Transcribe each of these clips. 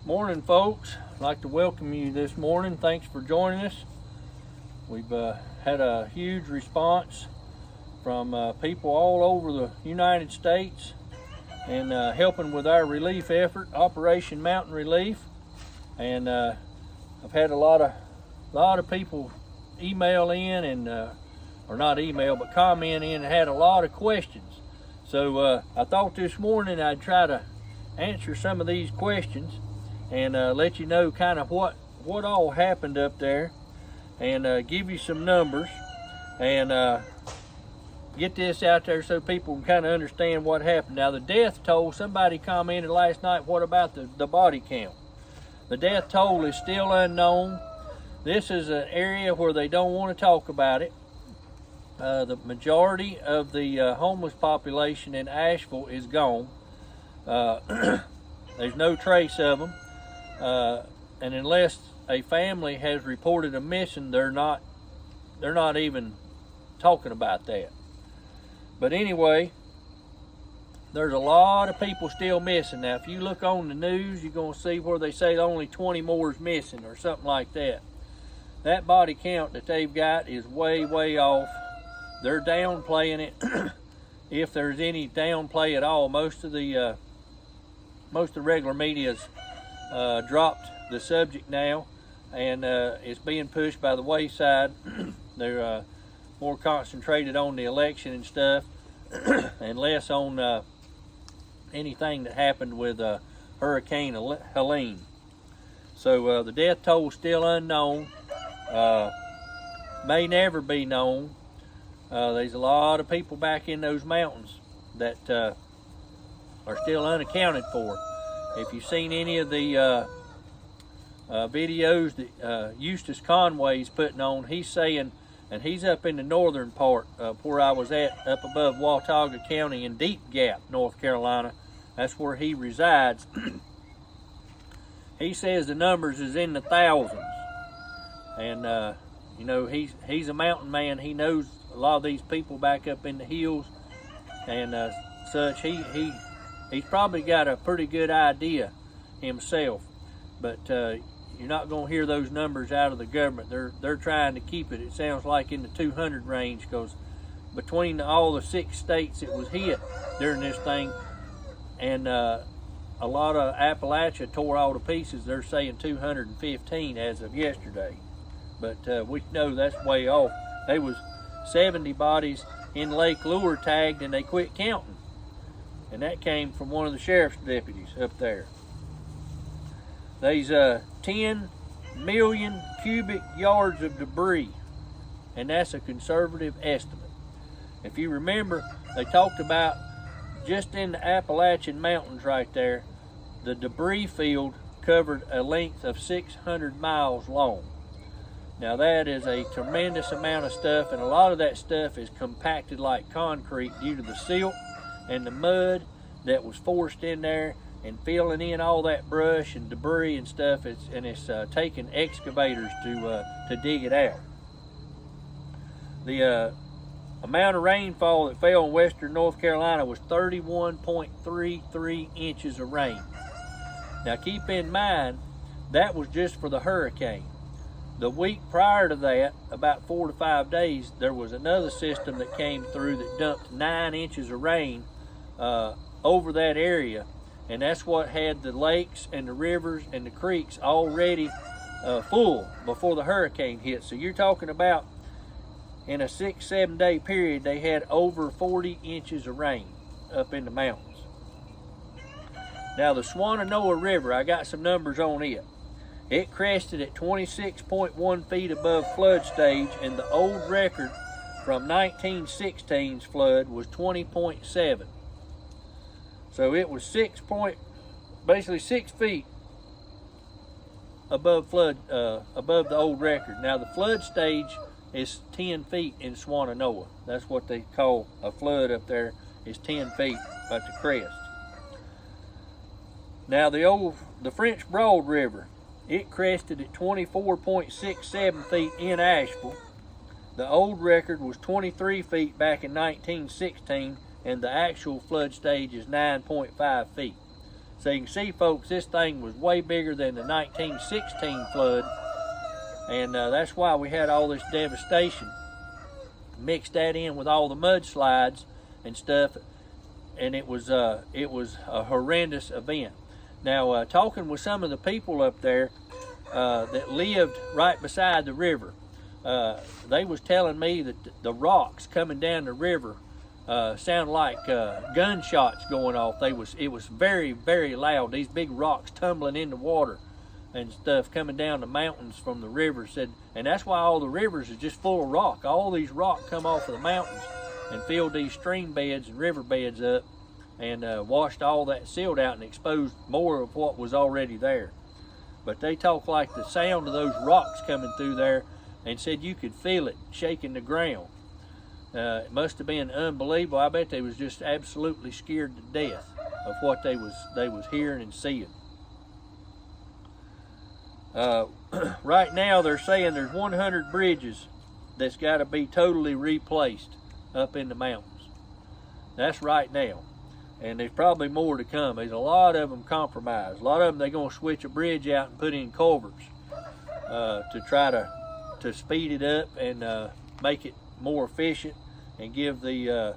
Morning, folks. I'd like to welcome you this morning. Thanks for joining us. We've had a huge response from people all over the United States and helping with our relief effort, Operation Mountain Relief. And I've had a lot of people email in and or not email, but comment in and had a lot of questions. So I thought this morning I'd try to answer some of these questions and let you know kind of what all happened up there, and give you some numbers and get this out there so people can kind of understand what happened. Now, the death toll, somebody commented last night, what about the body count? The death toll is still unknown. This is an area where they don't want to talk about it. The majority of the homeless population in Asheville is gone. There's no trace of them. And unless a family has reported a missing, they're not even talking about that. But anyway, there's a lot of people still missing. Now, if you look on the news, you're going to see where they say only 20 more is missing or something like that. That body count that they've got is way, way off. They're downplaying it. If there's any downplay at all, most of the regular media's dropped the subject now, and it's being pushed by the wayside. They're more concentrated on the election and stuff, and less on anything that happened with Hurricane Helene. So the death toll is still unknown, may never be known. There's a lot of people back in those mountains that are still unaccounted for. If you've seen any of the videos that Eustace Conway's putting on, he's saying, and he's up in the northern part where I was at, up above Watauga County in Deep Gap, North Carolina. That's where he resides. He says the numbers is in the thousands. And you know, he's a mountain man. He knows a lot of these people back up in the hills and such. He's probably got a pretty good idea himself, but you're not going to hear those numbers out of the government. They're trying to keep it sounds like, in the 200 range, because between all the 6 states it was hit during this thing, and a lot of Appalachia tore all to pieces. They're saying 215 as of yesterday, but we know that's way off. There was 70 bodies in Lake Lure tagged, and they quit counting. And that came from one of the sheriff's deputies up there. There's 10 million cubic yards of debris, and that's a conservative estimate. If you remember, they talked about just in the Appalachian Mountains right there, the debris field covered a length of 600 miles long. Now, that is a tremendous amount of stuff, and a lot of that stuff is compacted like concrete due to the silt and the mud that was forced in there and filling in all that brush and debris and stuff. It's taking excavators to dig it out. The amount of rainfall that fell in western North Carolina was 31.33 inches of rain. Now, keep in mind, that was just for the hurricane. The week prior to that, about 4 to 5 days, there was another system that came through that dumped 9 inches of rain over that area, and that's what had the lakes and the rivers and the creeks already full before the hurricane hit. So you're talking about, in a 6-7 day period, they had over 40 inches of rain up in the mountains. Now, the Shenandoah River, I got some numbers on it. It crested at 26.1 feet above flood stage, and the old record from 1916's flood was 20.7. So it was basically 6 feet above flood, above the old record. Now, the flood stage is 10 feet in Shenandoah. That's what they call a flood up there, is 10 feet at the crest. Now, the French Broad River, it crested at 24.67 feet in Asheville. The old record was 23 feet back in 1916, and the actual flood stage is 9.5 feet. So you can see, folks, this thing was way bigger than the 1916 flood, and that's why we had all this devastation. Mixed that in with all the mudslides and stuff, and it was a horrendous event. Now, talking with some of the people up there that lived right beside the river, they was telling me that the rocks coming down the river sound like gunshots going off. It was very, very loud. These big rocks tumbling in the water and stuff coming down the mountains from the river. Said, and that's why all the rivers is just full of rock. All these rocks come off of the mountains and filled these stream beds and river beds up, and washed all that silt out and exposed more of what was already there. But they talk like the sound of those rocks coming through there, and said you could feel it shaking the ground. It must have been unbelievable. I bet they was just absolutely scared to death of what they was hearing and seeing. Right now they're saying there's 100 bridges that's got to be totally replaced up in the mountains. That's right now. And there's probably more to come. There's a lot of them compromised. A lot of them they're going to switch a bridge out and put in culverts to try to speed it up and make it more efficient and give the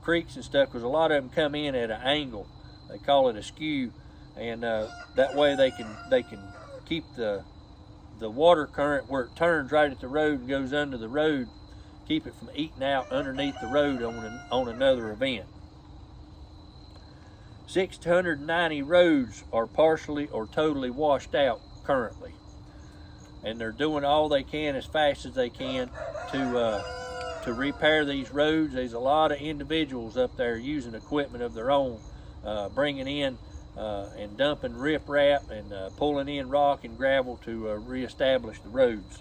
creeks and stuff, because a lot of them come in at an angle. They call it a skew, and that way they can keep the water current where it turns right at the road and goes under the road, keep it from eating out underneath the road on another event. 690 roads are partially or totally washed out currently, and they're doing all they can as fast as they can to repair these roads. There's a lot of individuals up there using equipment of their own, bringing in and dumping riprap and pulling in rock and gravel to reestablish the roads.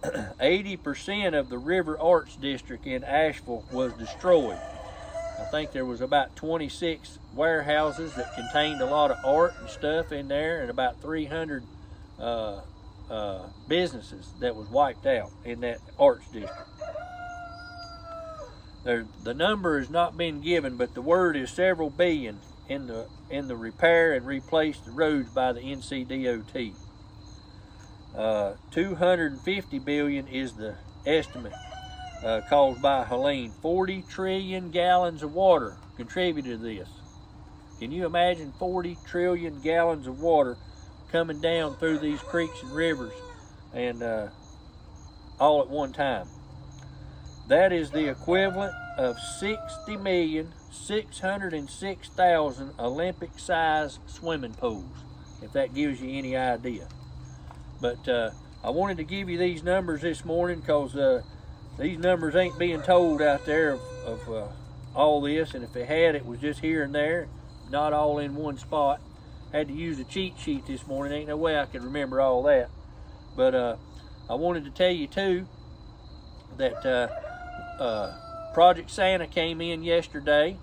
80% of the River Arts District in Asheville was destroyed. I think there was about 26 warehouses that contained a lot of art and stuff in there, and about 300 businesses that was wiped out in that arts district. The number has not been given, but the word is several billion in the repair and replace the roads by the NC DOT. 250 billion is the estimate caused by Helene. 40 trillion gallons of water contributed to this. Can you imagine 40 trillion gallons of water coming down through these creeks and rivers, and all at one time? That is the equivalent of 60,606,000 Olympic-sized swimming pools, if that gives you any idea. But I wanted to give you these numbers this morning because these numbers ain't being told out there of all this, and if they had, it was just here and there, not all in one spot. Had to use a cheat sheet this morning. Ain't no way I could remember all that. But I wanted to tell you too that Project Santa came in yesterday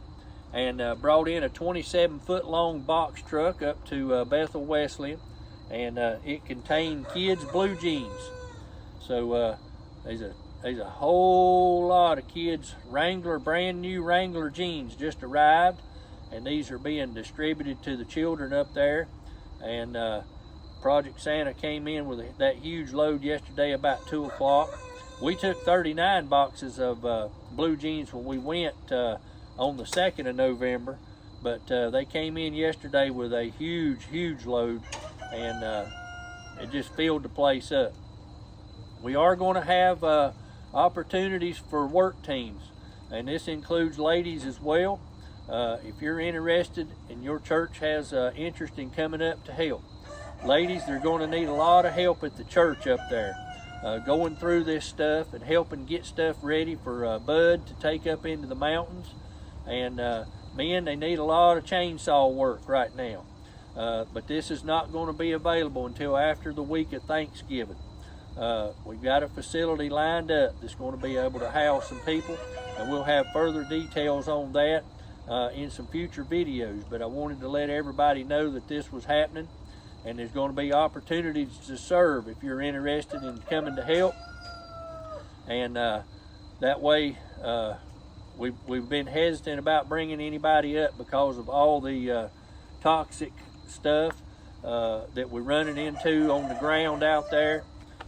and brought in a 27-foot long box truck up to Bethel Wesleyan, and it contained kids' blue jeans. So there's a whole lot of kids' brand new Wrangler jeans just arrived, and these are being distributed to the children up there. And Project Santa came in with that huge load yesterday about 2 o'clock. We took 39 boxes of blue jeans when we went on the 2nd of November, but they came in yesterday with a huge load, and it just filled the place up. We are going to have opportunities for work teams, and this includes ladies as well. If you're interested and your church has interest in coming up to help, ladies, they're going to need a lot of help at the church up there, going through this stuff and helping get stuff ready for Bud to take up into the mountains. And men, they need a lot of chainsaw work right now, but this is not going to be available until after the week of Thanksgiving. We've got a facility lined up that's going to be able to house some people, and we'll have further details on that in some future videos. But I wanted to let everybody know that this was happening, and there's going to be opportunities to serve if you're interested in coming to help. And that way we've been hesitant about bringing anybody up because of all the toxic stuff that we're running into on the ground out there.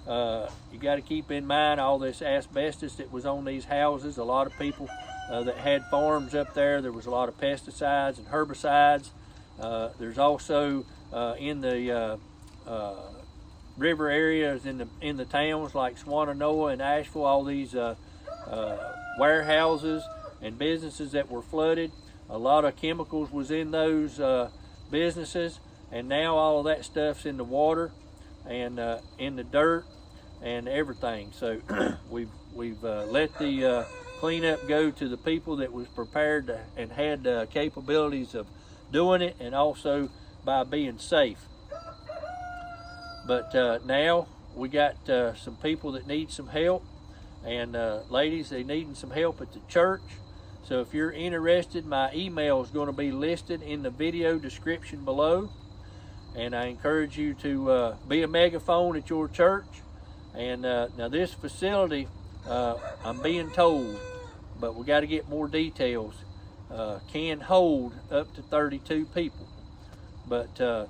You got to keep in mind all this asbestos that was on these houses. A lot of people that had farms up there, there was a lot of pesticides and herbicides. There's also in the river areas in the towns like Swananoa and Asheville, all these warehouses and businesses that were flooded. A lot of chemicals was in those businesses, and now all of that stuff's in the water and in the dirt and everything. So we've let the cleanup go to the people that was prepared to, and had capabilities of doing it, and also by being safe. But now we got some people that need some help, and ladies, they needing some help at the church. So if you're interested, my email is going to be listed in the video description below, and I encourage you to be a megaphone at your church. And now this facility, I'm being told, but we got to get more details, can hold up to 32 people, but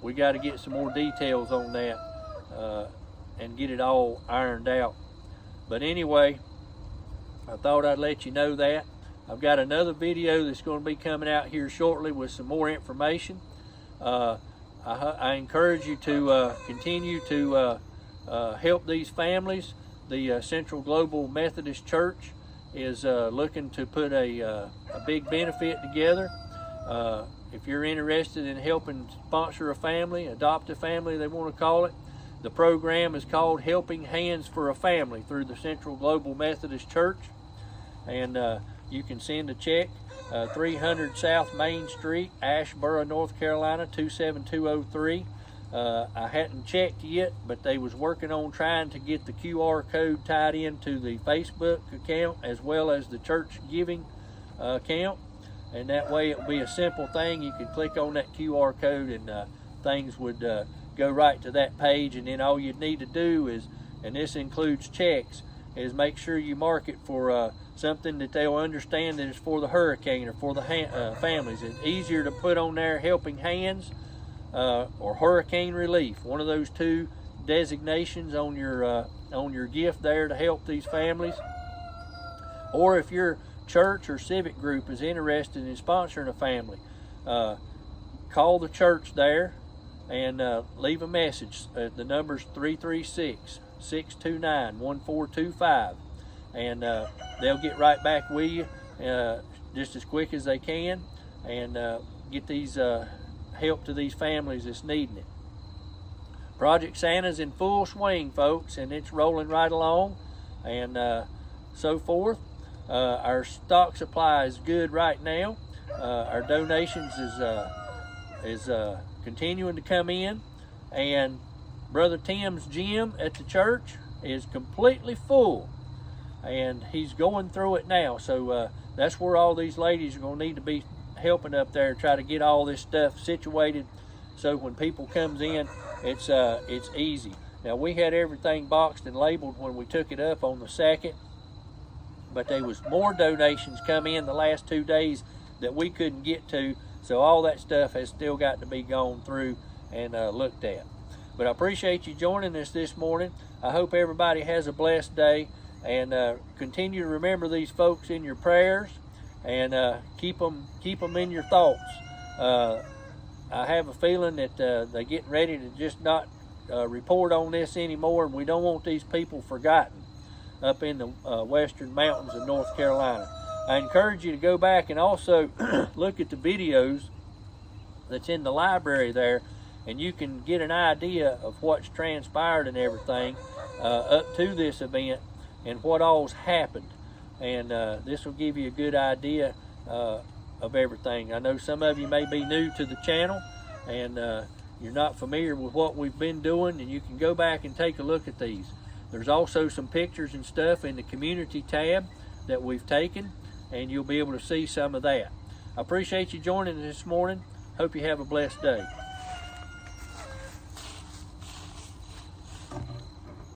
we got to get some more details on that and get it all ironed out. But anyway, I thought I'd let you know that. I've got another video that's going to be coming out here shortly with some more information. I encourage you to continue to help these families. The Central Global Methodist Church is looking to put a big benefit together. If you're interested in helping sponsor a family, adopt a family, they want to call it, the program is called Helping Hands for a Family through the Central Global Methodist Church. And you can send a check, 300 South Main Street, Asheboro, North Carolina, 27203. I hadn't checked yet, but they was working on trying to get the QR code tied into the Facebook account as well as the church giving account. And that way it'll be a simple thing. You can click on that QR code and things would go right to that page. And then all you'd need to do is, and this includes checks, is make sure you mark it for something that they'll understand that it's for the hurricane or for the families. It's easier to put on there Helping Hands or Hurricane Relief, one of those two designations on your gift there to help these families. Or if your church or civic group is interested in sponsoring a family, call the church there and leave a message. The number's 336-629-1425, and they'll get right back with you just as quick as they can, and get these help to these families that's needing it. Project Santa's in full swing, folks, and it's rolling right along, and so forth. Our stock supply is good right now. Our donations is continuing to come in, and Brother Tim's gym at the church is completely full, and he's going through it now. So that's where all these ladies are going to need to be helping up there, try to get all this stuff situated so when people comes in, it's easy. Now, we had everything boxed and labeled when we took it up on the 2nd, but there was more donations come in the last 2 days that we couldn't get to, so all that stuff has still got to be gone through and looked at. But I appreciate you joining us this morning. I hope everybody has a blessed day, and continue to remember these folks in your prayers, and keep them in your thoughts. I have a feeling that they're getting ready to just not report on this anymore, and we don't want these people forgotten up in the western mountains of North Carolina. I encourage you to go back and also look at the videos that's in the library there, and you can get an idea of what's transpired and everything up to this event and what all's happened. And this will give you a good idea of everything. I know some of you may be new to the channel, and you're not familiar with what we've been doing, and you can go back and take a look at these. There's also some pictures and stuff in the community tab that we've taken, and you'll be able to see some of that. I appreciate you joining us this morning. Hope you have a blessed day.